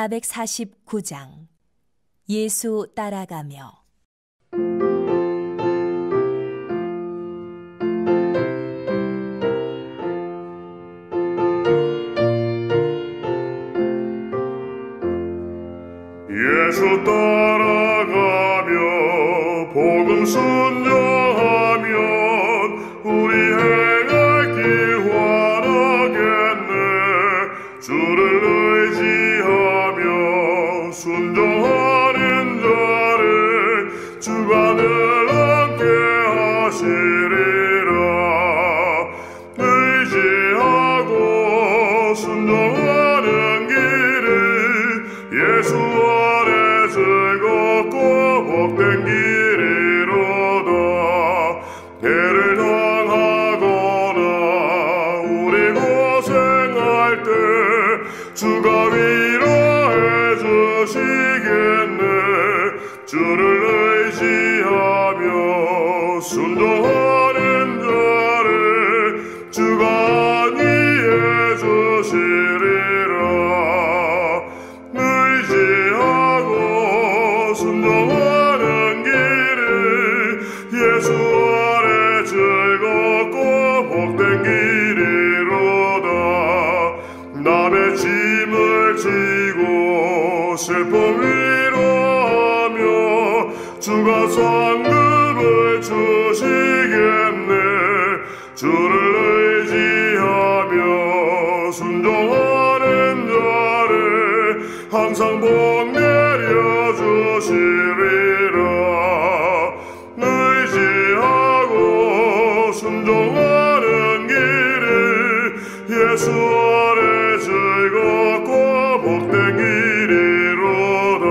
449장 예수 따라가며. 예수 따라가며 복음 순종하면 우리 행할 길 환하겠네. 주를 의지하며 순종하는 자를 주가 늘 함께 하시리라. 의지하고 순종하는 길은 예수 즐겁고 복된 길이로다. 해를 당하거나 우리 고생할 때 주가 위로해 주시겠네. 주를 의지하며 순종하는 자를 주가 안위해 주시리라. 순종하는 길은 예수 아래 즐겁고 복된 길이로다. 남의 짐을 지고 슬픔 위로하며 주가 상급을 주시겠네. 주를 의지하며 순종하는 자를 항상 복 주시리라. 의지하고 순종하는 길은 예수 아래 즐겁고 복된 길이로다.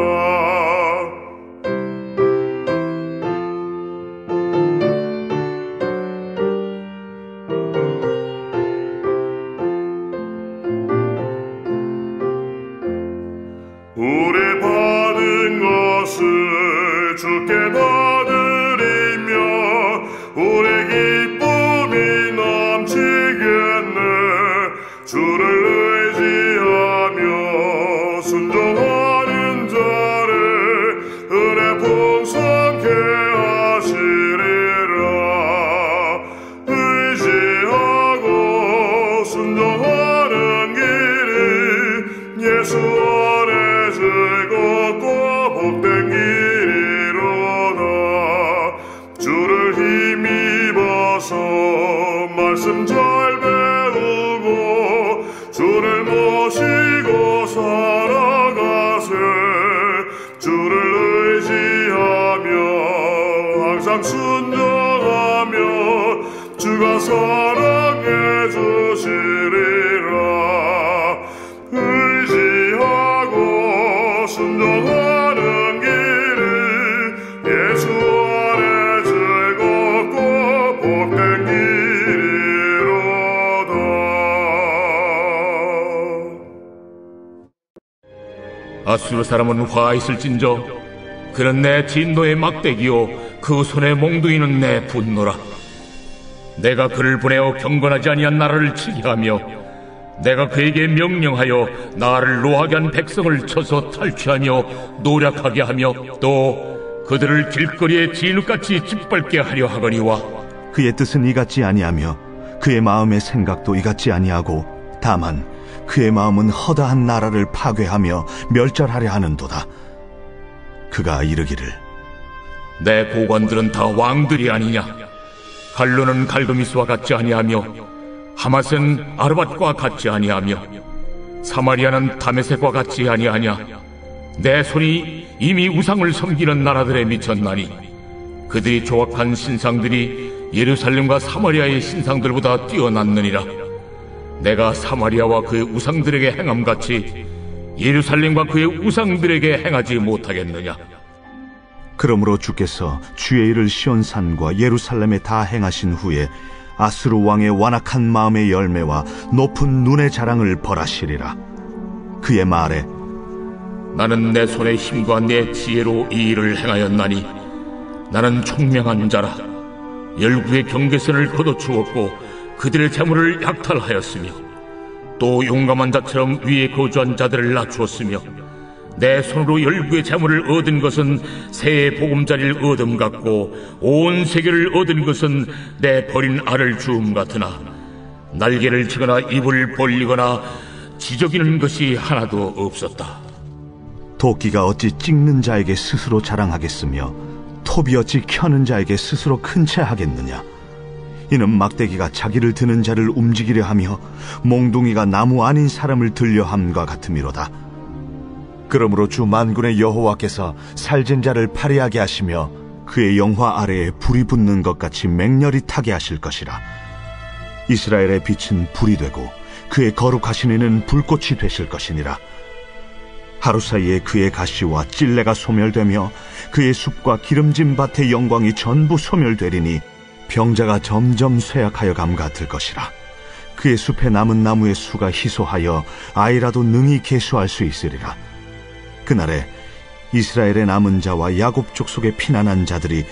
우리 받은 것을 주께 다 드리며 우리 기쁨이 넘치겠네. 주를 의지하며 순종하는 자를 은혜 풍성케 하시리라. 의지하고 순종하는 길은 예수 아래 즐겁고 복된 길이로다. 주를 힘입어서 말씀 잘 배우고 주를 모시고 살아가세. 주를 의지하며 항상 순종하며 주가 사랑해 주시리라. 의지하고 순종하는 길은 예수 아래 즐겁고 복된 길이로다. 아수르 사람은 화 있을진저 그는 내 진노의 막대기요 그 손의 몽둥이는 내 분노라. 내가 그를 보내어 경건하지 아니한 나라를 치게 하며 내가 그에게 명령하여 나를 노하게 한 백성을 쳐서 탈취하며 노략하게 하며 또 그들을 길거리에 진흙같이 짓밟게 하려 하거니와. 그의 뜻은 이같지 아니하며 그의 마음의 생각도 이같지 아니하고 다만 그의 마음은 허다한 나라를 파괴하며 멸절하려 하는도다. 그가 이르기를 내 고관들은 다 왕들이 아니냐. 갈루는 갈그미스와 같지 아니하며 하맛은 아르밧과 같지 아니하며 사마리아는 다메섹과 같지 아니하냐. 내 손이 이미 우상을 섬기는 나라들에 미쳤나니 그들이 조각한 신상들이 예루살렘과 사마리아의 신상들보다 뛰어났느니라. 내가 사마리아와 그의 우상들에게 행함같이 예루살렘과 그의 우상들에게 행하지 못하겠느냐. 그러므로 주께서 주의 일을 시온산과 예루살렘에 다 행하신 후에 아수르 왕의 완악한 마음의 열매와 높은 눈의 자랑을 벌하시리라. 그의 말에 나는 내 손의 힘과 내 지혜로 이 일을 행하였나니 나는 총명한 자라. 열국의 경계선을 걷어주었고 그들의 재물을 약탈하였으며 또 용감한 자처럼 위에 거주한 자들을 낮추었으며 내 손으로 열국의 재물을 얻은 것은 새 보금자리를 얻음 같고 온 세계를 얻은 것은 내 버린 알을 주움 같으나 날개를 치거나 입을 벌리거나 지저귀는 것이 하나도 없었다. 도끼가 어찌 찍는 자에게 스스로 자랑하겠으며 톱이 어찌 켜는 자에게 스스로 큰 채 하겠느냐. 이는 막대기가 자기를 드는 자를 움직이려 하며 몽둥이가 나무 아닌 사람을 들려 함과 같음이로다. 그러므로 주 만군의 여호와께서 살진 자를 파리하게 하시며 그의 영화 아래에 불이 붙는 것 같이 맹렬히 타게 하실 것이라. 이스라엘의 빛은 불이 되고 그의 거룩하신 이는 불꽃이 되실 것이니라. 하루 사이에 그의 가시와 찔레가 소멸되며 그의 숲과 기름진 밭의 영광이 전부 소멸되리니 병자가 점점 쇠약하여 감 같을 것이라. 그의 숲에 남은 나무의 수가 희소하여 아이라도 능히 계수할 수 있으리라. 그날에 이스라엘의 남은 자와 야곱 족속의 피난한 자들이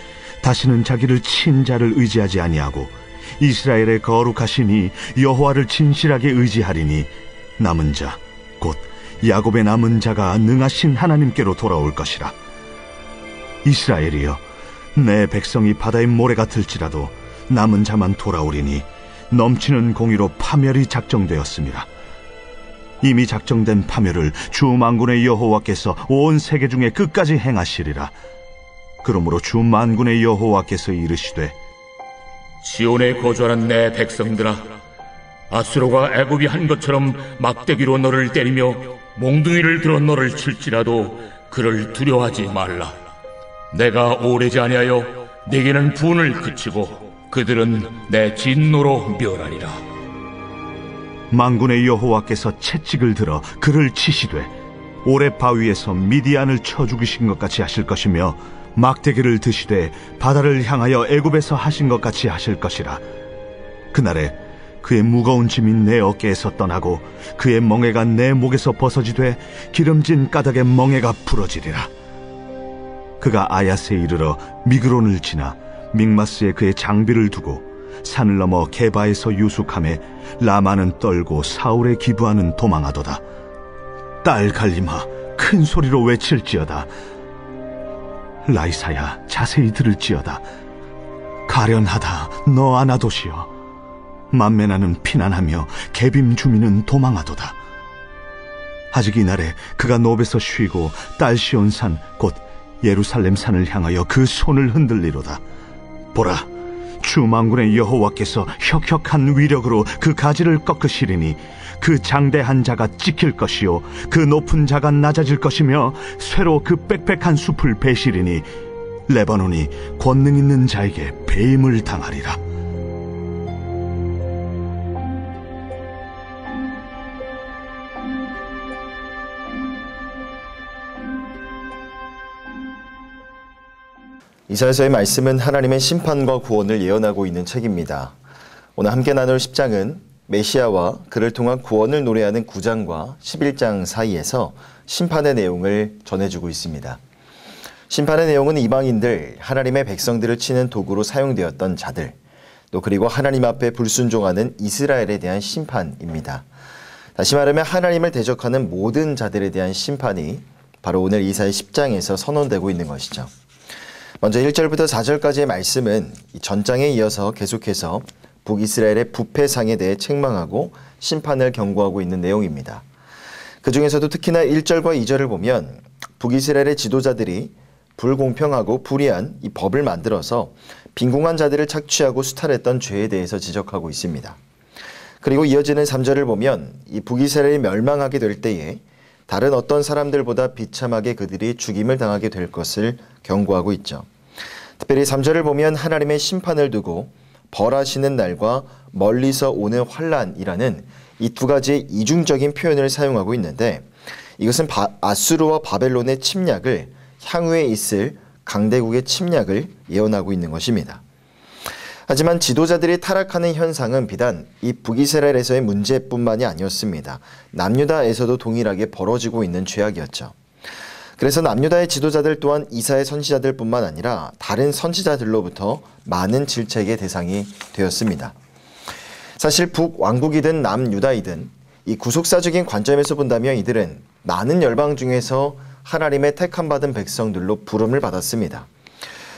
다시는 자기를 친 자를 의지하지 아니하고 이스라엘의 거룩하신 이 여호와를 진실하게 의지하리니 남은 자 곧 야곱의 남은 자가 능하신 하나님께로 돌아올 것이라. 이스라엘이여, 내 백성이 바다의 모래 같을지라도 남은 자만 돌아오리니 넘치는 공의로 파멸이 작정되었습니다. 이미 작정된 파멸을 주 만군의 여호와께서 온 세계 중에 끝까지 행하시리라. 그러므로 주 만군의 여호와께서 이르시되, 시온에 거주하는 내 백성들아, 아수르가 애굽이 한 것처럼 막대기로 너를 때리며 몽둥이를 들어 너를 칠지라도 그를 두려워하지 말라. 내가 오래지 아니하여 네게는 분을 그치고 그들은 내 진노로 멸하리라. 만군의 여호와께서 채찍을 들어 그를 치시되 오레 바위에서 미디안을 쳐 죽이신 것 같이 하실 것이며 막대기를 드시되 바다를 향하여 애굽에서 하신 것 같이 하실 것이라. 그날에 그의 무거운 짐이 내 어깨에서 떠나고 그의 멍에가 내 목에서 벗어지되 기름진 까닭의 멍에가 부러지리라. 그가 아야스에 이르러 미그론을 지나 믹마스에 그의 장비를 두고 산을 넘어 게바에서 유숙하며 라마는 떨고 사울에 기부하는 도망하도다. 딸 갈림아, 큰 소리로 외칠지어다. 라이사야, 자세히 들을지어다. 가련하다, 너 아나도시여. 만메나는 피난하며 게빔 주민은 도망하도다. 아직 이날에 그가 노베서 쉬고 딸 시온산 곧 예루살렘 산을 향하여 그 손을 흔들리로다. 보라, 주 만군의 여호와께서 혁혁한 위력으로 그 가지를 꺾으시리니 그 장대한 자가 찍힐 것이요 그 높은 자가 낮아질 것이며 쇠로 그 빽빽한 숲을 베시리니 레바논이 권능 있는 자에게 배임을 당하리라. 이사야서의 말씀은 하나님의 심판과 구원을 예언하고 있는 책입니다. 오늘 함께 나눌 10장은 메시아와 그를 통한 구원을 노래하는 9장과 11장 사이에서 심판의 내용을 전해주고 있습니다. 심판의 내용은 이방인들, 하나님의 백성들을 치는 도구로 사용되었던 자들, 또 그리고 하나님 앞에 불순종하는 이스라엘에 대한 심판입니다. 다시 말하면 하나님을 대적하는 모든 자들에 대한 심판이 바로 오늘 이사야 10장에서 선언되고 있는 것이죠. 먼저 1절부터 4절까지의 말씀은 이 전장에 이어서 계속해서 북이스라엘의 부패상에 대해 책망하고 심판을 경고하고 있는 내용입니다. 그 중에서도 특히나 1절과 2절을 보면 북이스라엘의 지도자들이 불공평하고 불의한 이 법을 만들어서 빈궁한 자들을 착취하고 수탈했던 죄에 대해서 지적하고 있습니다. 그리고 이어지는 3절을 보면 이 북이스라엘이 멸망하게 될 때에 다른 어떤 사람들보다 비참하게 그들이 죽임을 당하게 될 것을 경고하고 있죠. 특별히 3절을 보면 하나님의 심판을 두고 벌하시는 날과 멀리서 오는 환란이라는 이 두 가지의 이중적인 표현을 사용하고 있는데 이것은 아수르와 바벨론의 침략을 향후에 있을 강대국의 침략을 예언하고 있는 것입니다. 하지만 지도자들이 타락하는 현상은 비단 이 북이스라엘에서의 문제뿐만이 아니었습니다. 남유다에서도 동일하게 벌어지고 있는 죄악이었죠. 그래서 남유다의 지도자들 또한 이사의 선지자들뿐만 아니라 다른 선지자들로부터 많은 질책의 대상이 되었습니다. 사실 북왕국이든 남유다이든 이 구속사적인 관점에서 본다면 이들은 많은 열방 중에서 하나님의 택함받은 백성들로 부름을 받았습니다.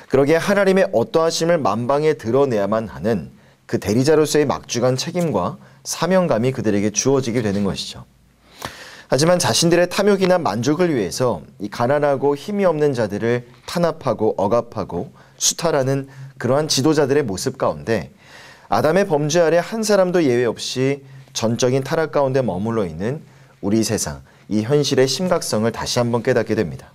그러기에 하나님의 어떠하심을 만방에 드러내야만 하는 그 대리자로서의 막중한 책임과 사명감이 그들에게 주어지게 되는 것이죠. 하지만 자신들의 탐욕이나 만족을 위해서 이 가난하고 힘이 없는 자들을 탄압하고 억압하고 수탈하는 그러한 지도자들의 모습 가운데 아담의 범죄 아래 한 사람도 예외 없이 전적인 타락 가운데 머물러 있는 우리 세상, 이 현실의 심각성을 다시 한번 깨닫게 됩니다.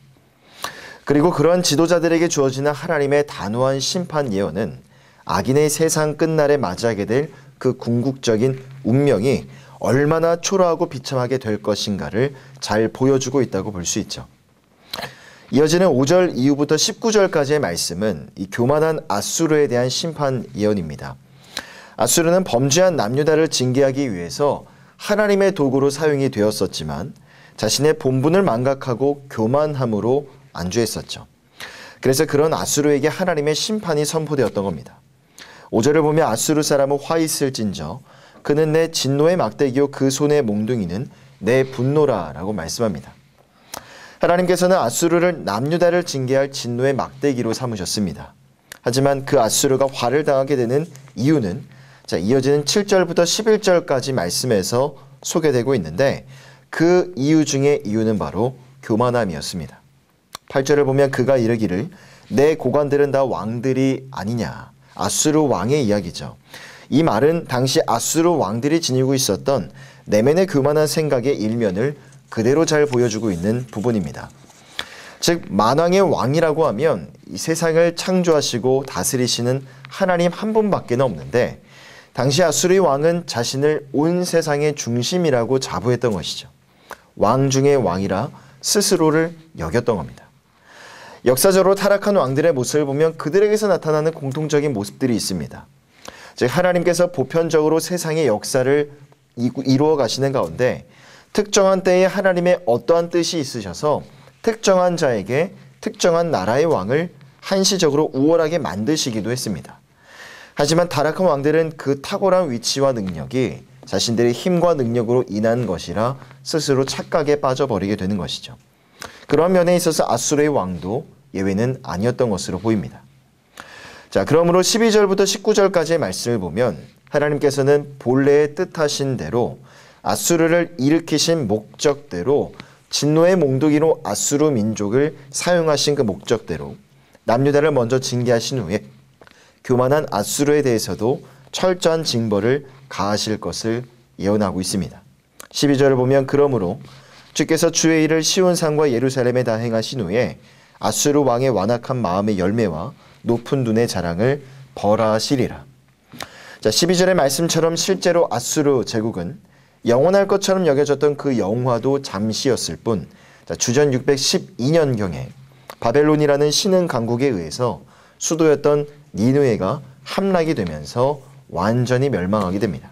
그리고 그러한 지도자들에게 주어지는 하나님의 단호한 심판 예언은 악인의 세상 끝날에 맞이하게 될 그 궁극적인 운명이 얼마나 초라하고 비참하게 될 것인가를 잘 보여주고 있다고 볼 수 있죠. 이어지는 5절 이후부터 19절까지의 말씀은 이 교만한 아수르에 대한 심판 예언입니다. 아수르는 범죄한 남유다를 징계하기 위해서 하나님의 도구로 사용이 되었었지만 자신의 본분을 망각하고 교만함으로 안주했었죠. 그래서 그런 아수르에게 하나님의 심판이 선포되었던 겁니다. 5절을 보면 아수르 사람은 화 있을진저 그는 내 진노의 막대기요 그 손의 몽둥이는 내 분노라 라고 말씀합니다. 하나님께서는 아수르를 남유다를 징계할 진노의 막대기로 삼으셨습니다. 하지만 그 아수르가 화를 당하게 되는 이유는 이어지는 7절부터 11절까지 말씀에서 소개되고 있는데 그 이유 중에 이유는 바로 교만함이었습니다. 8절을 보면 그가 이르기를 내 고관들은 다 왕들이 아니냐. 아수르 왕의 이야기죠. 이 말은 당시 아수르 왕들이 지니고 있었던 내면의 교만한 생각의 일면을 그대로 잘 보여주고 있는 부분입니다. 즉 만왕의 왕이라고 하면 이 세상을 창조하시고 다스리시는 하나님 한 분밖에 없는데 당시 아수르의 왕은 자신을 온 세상의 중심이라고 자부했던 것이죠. 왕 중의 왕이라 스스로를 여겼던 겁니다. 역사적으로 타락한 왕들의 모습을 보면 그들에게서 나타나는 공통적인 모습들이 있습니다. 즉 하나님께서 보편적으로 세상의 역사를 이루어 가시는 가운데 특정한 때에 하나님의 어떠한 뜻이 있으셔서 특정한 자에게 특정한 나라의 왕을 한시적으로 우월하게 만드시기도 했습니다. 하지만 타락한 왕들은 그 탁월한 위치와 능력이 자신들의 힘과 능력으로 인한 것이라 스스로 착각에 빠져버리게 되는 것이죠. 그런 면에 있어서 아수르의 왕도 예외는 아니었던 것으로 보입니다. 자, 그러므로 12절부터 19절까지의 말씀을 보면 하나님께서는 본래의 뜻하신 대로 아수르를 일으키신 목적대로 진노의 몽둥이로 아수르 민족을 사용하신 그 목적대로 남유다를 먼저 징계하신 후에 교만한 아수르에 대해서도 철저한 징벌을 가하실 것을 예언하고 있습니다. 12절을 보면 그러므로 주께서 주의 일을 시온산과 예루살렘에 다 행하신 후에 아수르 왕의 완악한 마음의 열매와 높은 눈의 자랑을 벌하시리라. 자, 12절의 말씀처럼 실제로 아수르 제국은 영원할 것처럼 여겨졌던 그 영화도 잠시였을 뿐 주전 612년경에 바벨론이라는 신흥 강국에 의해서 수도였던 니느웨가 함락이 되면서 완전히 멸망하게 됩니다.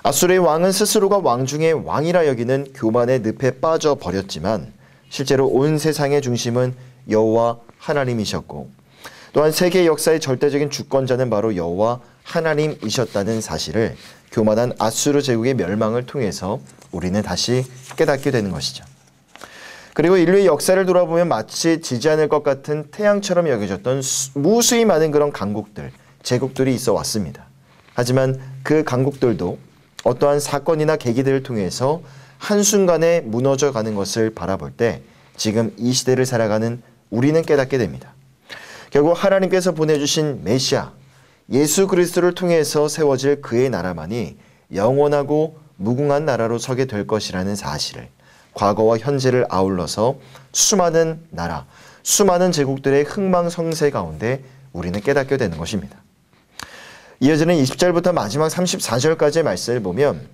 아수르의 왕은 스스로가 왕 중의 왕이라 여기는 교만의 늪에 빠져버렸지만 실제로 온 세상의 중심은 여호와 하나님이셨고 또한 세계 역사의 절대적인 주권자는 바로 여호와 하나님이셨다는 사실을 교만한 아수르 제국의 멸망을 통해서 우리는 다시 깨닫게 되는 것이죠. 그리고 인류의 역사를 돌아보면 마치 지지 않을 것 같은 태양처럼 여겨졌던 무수히 많은 그런 강국들, 제국들이 있어 왔습니다. 하지만 그 강국들도 어떠한 사건이나 계기들을 통해서 한순간에 무너져 가는 것을 바라볼 때 지금 이 시대를 살아가는 우리는 깨닫게 됩니다. 결국 하나님께서 보내주신 메시아, 예수 그리스도를 통해서 세워질 그의 나라만이 영원하고 무궁한 나라로 서게 될 것이라는 사실을 과거와 현재를 아울러서 수많은 나라, 수많은 제국들의 흥망성쇠 가운데 우리는 깨닫게 되는 것입니다. 이어지는 20절부터 마지막 34절까지의 말씀을 보면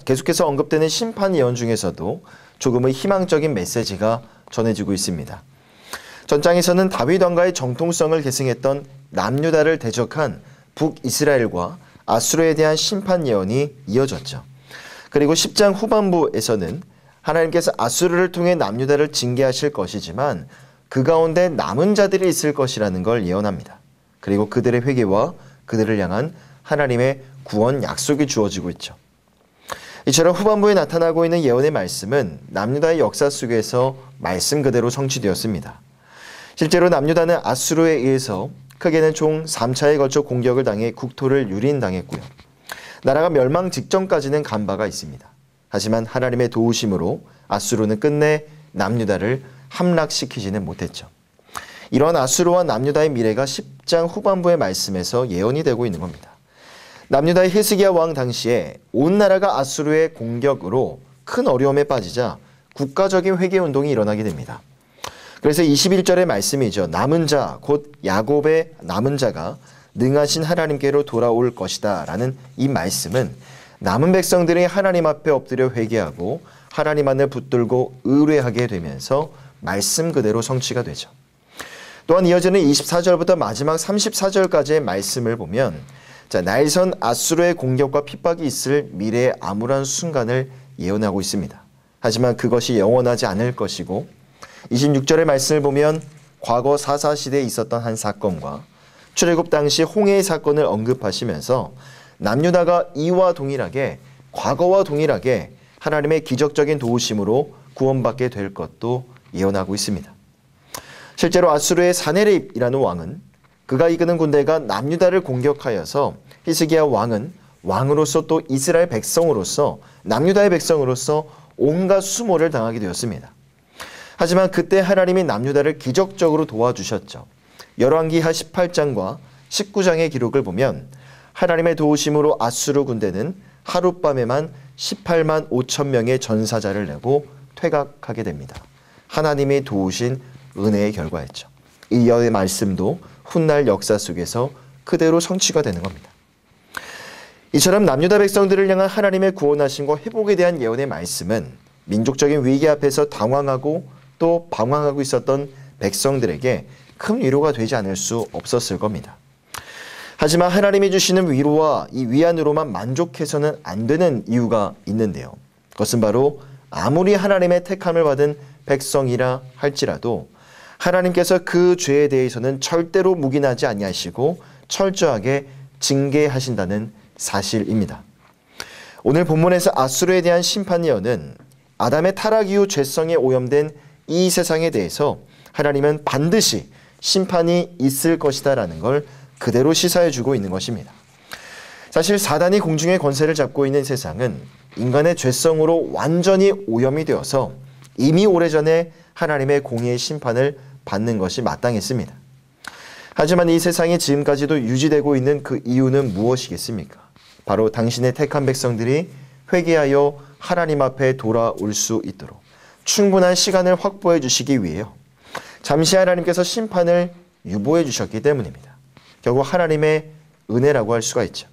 계속해서 언급되는 심판 예언 중에서도 조금의 희망적인 메시지가 전해지고 있습니다. 전장에서는 다윗 왕가의 정통성을 계승했던 남유다를 대적한 북이스라엘과 아수르에 대한 심판 예언이 이어졌죠. 그리고 10장 후반부에서는 하나님께서 아수르를 통해 남유다를 징계하실 것이지만 그 가운데 남은 자들이 있을 것이라는 걸 예언합니다. 그리고 그들의 회개와 그들을 향한 하나님의 구원 약속이 주어지고 있죠. 이처럼 후반부에 나타나고 있는 예언의 말씀은 남유다의 역사 속에서 말씀 그대로 성취되었습니다. 실제로 남유다는 아수르에 의해서 크게는 총 3차에 걸쳐 공격을 당해 국토를 유린당했고요. 나라가 멸망 직전까지는 간 바가 있습니다. 하지만 하나님의 도우심으로 아수르는 끝내 남유다를 함락시키지는 못했죠. 이러한 아수르와 남유다의 미래가 10장 후반부의 말씀에서 예언이 되고 있는 겁니다. 남유다의 히스기야 왕 당시에 온 나라가 아수르의 공격으로 큰 어려움에 빠지자 국가적인 회개운동이 일어나게 됩니다. 그래서 21절의 말씀이죠. 남은 자, 곧 야곱의 남은 자가 능하신 하나님께로 돌아올 것이다 라는 이 말씀은 남은 백성들이 하나님 앞에 엎드려 회개하고 하나님 안을 붙들고 의뢰하게 되면서 말씀 그대로 성취가 되죠. 또한 이어지는 24절부터 마지막 34절까지의 말씀을 보면 날선 아수르의 공격과 핍박이 있을 미래의 암울한 순간을 예언하고 있습니다. 하지만 그것이 영원하지 않을 것이고 26절의 말씀을 보면 과거 사사시대에 있었던 한 사건과 출애굽 당시 홍해의 사건을 언급하시면서 남유다가 이와 동일하게 과거와 동일하게 하나님의 기적적인 도우심으로 구원받게 될 것도 예언하고 있습니다. 실제로 아수르의 사네립이라는 왕은 그가 이끄는 군대가 남유다를 공격하여서 히스기야 왕은 왕으로서 또 이스라엘 백성으로서 남유다의 백성으로서 온갖 수모를 당하게 되었습니다. 하지만 그때 하나님이 남유다를 기적적으로 도와주셨죠. 열왕기하 18장과 19장의 기록을 보면 하나님의 도우심으로 아수르 군대는 하룻밤에만 18만 5천 명의 전사자를 내고 퇴각하게 됩니다. 하나님이 도우신 은혜의 결과였죠. 이 예언의 말씀도 훗날 역사 속에서 그대로 성취가 되는 겁니다. 이처럼 남유다 백성들을 향한 하나님의 구원하심과 회복에 대한 예언의 말씀은 민족적인 위기 앞에서 당황하고 또 방황하고 있었던 백성들에게 큰 위로가 되지 않을 수 없었을 겁니다. 하지만 하나님이 주시는 위로와 이 위안으로만 만족해서는 안 되는 이유가 있는데요. 그것은 바로 아무리 하나님의 택함을 받은 백성이라 할지라도 하나님께서 그 죄에 대해서는 절대로 묵인하지 아니하시고 철저하게 징계하신다는 사실입니다. 오늘 본문에서 아수르에 대한 심판 예언은 아담의 타락 이후 죄성에 오염된 이 세상에 대해서 하나님은 반드시 심판이 있을 것이다 라는 걸 그대로 시사해 주고 있는 것입니다. 사실 사단이 공중의 권세를 잡고 있는 세상은 인간의 죄성으로 완전히 오염이 되어서 이미 오래전에 하나님의 공의의 심판을 받는 것이 마땅했습니다. 하지만 이 세상이 지금까지도 유지되고 있는 그 이유는 무엇이겠습니까? 바로 당신의 택한 백성들이 회개하여 하나님 앞에 돌아올 수 있도록 충분한 시간을 확보해 주시기 위해요. 잠시 하나님께서 심판을 유보해 주셨기 때문입니다. 결국 하나님의 은혜라고 할 수가 있죠.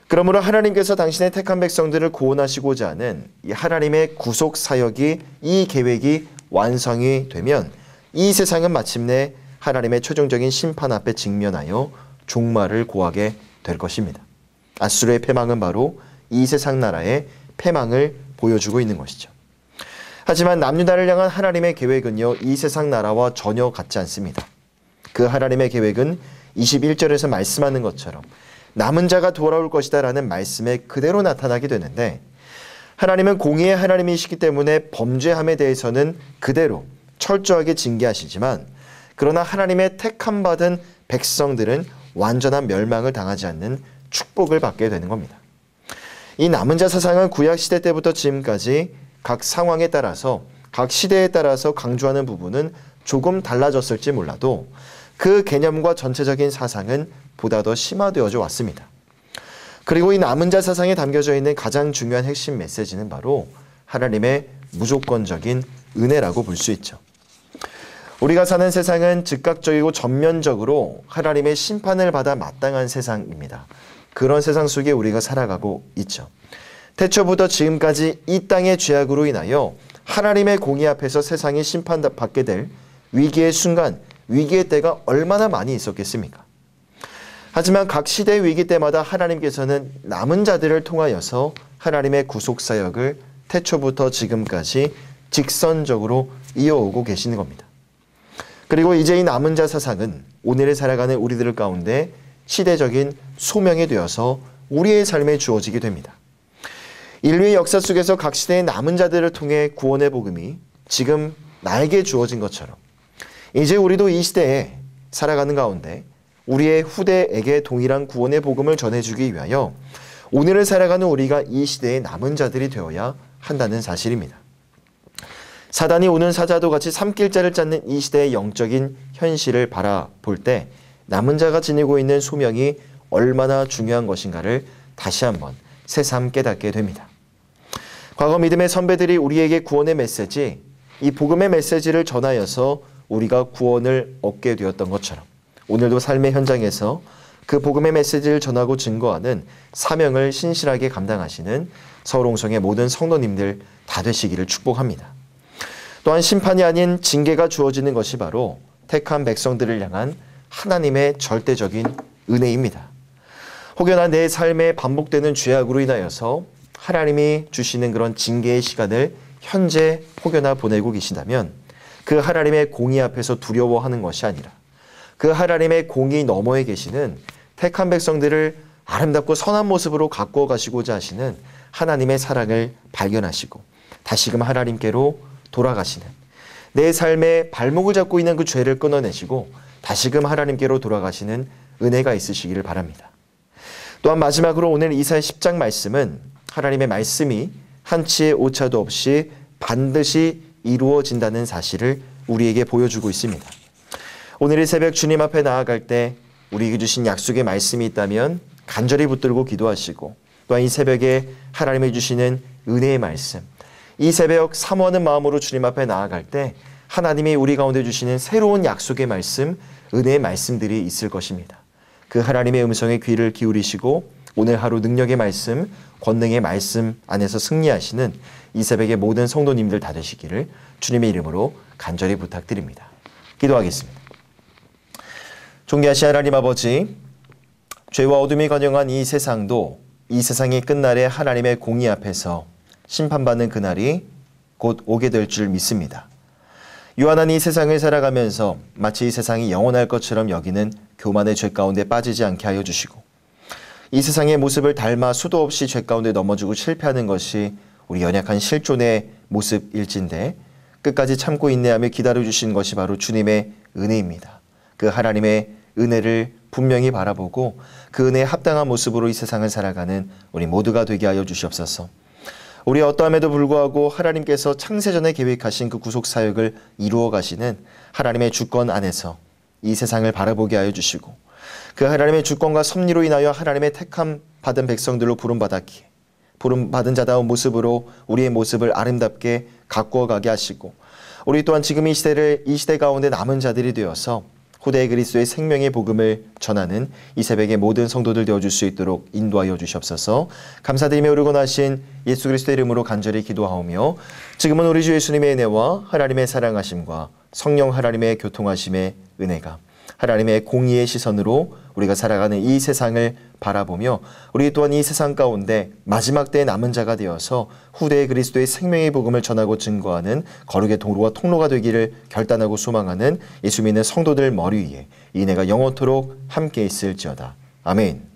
그러므로 하나님께서 당신의 택한 백성들을 구원하시고자 하는 이 하나님의 구속 사역이 이 계획이 완성이 되면 이 세상은 마침내 하나님의 최종적인 심판 앞에 직면하여 종말을 고하게 될 것입니다. 아수르의 패망은 바로 이 세상 나라의 패망을 보여주고 있는 것이죠. 하지만 남유다를 향한 하나님의 계획은요, 이 세상 나라와 전혀 같지 않습니다. 그 하나님의 계획은 21절에서 말씀하는 것처럼 남은 자가 돌아올 것이다 라는 말씀에 그대로 나타나게 되는데, 하나님은 공의의 하나님이시기 때문에 범죄함에 대해서는 그대로 철저하게 징계하시지만, 그러나 하나님의 택함 받은 백성들은 완전한 멸망을 당하지 않는 축복을 받게 되는 겁니다. 이 남은 자 사상은 구약시대 때부터 지금까지 각 상황에 따라서 각 시대에 따라서 강조하는 부분은 조금 달라졌을지 몰라도 그 개념과 전체적인 사상은 보다 더 심화되어져 왔습니다. 그리고 이 남은 자 사상에 담겨져 있는 가장 중요한 핵심 메시지는 바로 하나님의 무조건적인 은혜라고 볼 수 있죠. 우리가 사는 세상은 즉각적이고 전면적으로 하나님의 심판을 받아 마땅한 세상입니다. 그런 세상 속에 우리가 살아가고 있죠. 태초부터 지금까지 이 땅의 죄악으로 인하여 하나님의 공의 앞에서 세상이 심판받게 될 위기의 순간, 위기의 때가 얼마나 많이 있었겠습니까? 하지만 각 시대의 위기 때마다 하나님께서는 남은 자들을 통하여서 하나님의 구속사역을 태초부터 지금까지 직선적으로 이어오고 계시는 겁니다. 그리고 이제 이 남은 자 사상은 오늘을 살아가는 우리들 가운데 시대적인 소명이 되어서 우리의 삶에 주어지게 됩니다. 인류의 역사 속에서 각 시대의 남은 자들을 통해 구원의 복음이 지금 나에게 주어진 것처럼 이제 우리도 이 시대에 살아가는 가운데 우리의 후대에게 동일한 구원의 복음을 전해주기 위하여 오늘을 살아가는 우리가 이 시대의 남은 자들이 되어야 한다는 사실입니다. 사단이 오는 사자도 같이 삼킬자를 찾는 이 시대의 영적인 현실을 바라볼 때 남은 자가 지니고 있는 소명이 얼마나 중요한 것인가를 다시 한번 새삼 깨닫게 됩니다. 과거 믿음의 선배들이 우리에게 구원의 메시지, 이 복음의 메시지를 전하여서 우리가 구원을 얻게 되었던 것처럼 오늘도 삶의 현장에서 그 복음의 메시지를 전하고 증거하는 사명을 신실하게 감당하시는 서울홍성의 모든 성도님들 다 되시기를 축복합니다. 또한 심판이 아닌 징계가 주어지는 것이 바로 택한 백성들을 향한 하나님의 절대적인 은혜입니다. 혹여나 내 삶에 반복되는 죄악으로 인하여서 하나님이 주시는 그런 징계의 시간을 현재 혹여나 보내고 계신다면 그 하나님의 공의 앞에서 두려워하는 것이 아니라 그 하나님의 공의 너머에 계시는 택한 백성들을 아름답고 선한 모습으로 가꾸어 가시고자 하시는 하나님의 사랑을 발견하시고 다시금 하나님께로 돌아가시는 내 삶의 발목을 잡고 있는 그 죄를 끊어내시고 다시금 하나님께로 돌아가시는 은혜가 있으시기를 바랍니다. 또한 마지막으로 오늘 이사야 10장 말씀은 하나님의 말씀이 한치의 오차도 없이 반드시 이루어진다는 사실을 우리에게 보여주고 있습니다. 오늘 이 새벽 주님 앞에 나아갈 때 우리에게 주신 약속의 말씀이 있다면 간절히 붙들고 기도하시고 또한 이 새벽에 하나님이 주시는 은혜의 말씀, 이 새벽 사모하는 마음으로 주님 앞에 나아갈 때 하나님이 우리 가운데 주시는 새로운 약속의 말씀, 은혜의 말씀들이 있을 것입니다. 그 하나님의 음성에 귀를 기울이시고 오늘 하루 능력의 말씀, 권능의 말씀 안에서 승리하시는 이 새벽의 모든 성도님들 다 되시기를 주님의 이름으로 간절히 부탁드립니다. 기도하겠습니다. 존귀하신 하나님 아버지, 죄와 어둠이 관영한 이 세상도 이 세상이 끝날에 하나님의 공의 앞에서 심판받는 그날이 곧 오게 될 줄 믿습니다. 유한한 이 세상을 살아가면서 마치 이 세상이 영원할 것처럼 여기는 교만의 죄 가운데 빠지지 않게 하여 주시고 이 세상의 모습을 닮아 수도 없이 죄 가운데 넘어지고 실패하는 것이 우리 연약한 실존의 모습일진데 끝까지 참고 인내하며 기다려주신 것이 바로 주님의 은혜입니다. 그 하나님의 은혜를 분명히 바라보고 그 은혜에 합당한 모습으로 이 세상을 살아가는 우리 모두가 되게 하여 주시옵소서. 우리 어떠함에도 불구하고 하나님께서 창세전에 계획하신 그 구속사역을 이루어 가시는 하나님의 주권 안에서 이 세상을 바라보게 하여 주시고 그 하나님의 주권과 섭리로 인하여 하나님의 택함 받은 백성들로 부름받았기에 부름받은 자다운 모습으로 우리의 모습을 아름답게 가꾸어 가게 하시고 우리 또한 지금 이 시대 가운데 남은 자들이 되어서 후대의 그리스도의 생명의 복음을 전하는 이 새벽의 모든 성도들 되어줄 수 있도록 인도하여 주시옵소서. 감사드리며 우르곤하신 예수 그리스도의 이름으로 간절히 기도하오며 지금은 우리 주 예수님의 은혜와 하나님의 사랑하심과 성령 하나님의 교통하심의 은혜가 하나님의 공의의 시선으로 우리가 살아가는 이 세상을 바라보며 우리 또한 이 세상 가운데 마지막 때의 남은 자가 되어서 후대의 그리스도의 생명의 복음을 전하고 증거하는 거룩의 도로와 통로가 되기를 결단하고 소망하는 예수 믿는 성도들 머리 위에 이 은혜가 영원토록 함께 있을지어다. 아멘.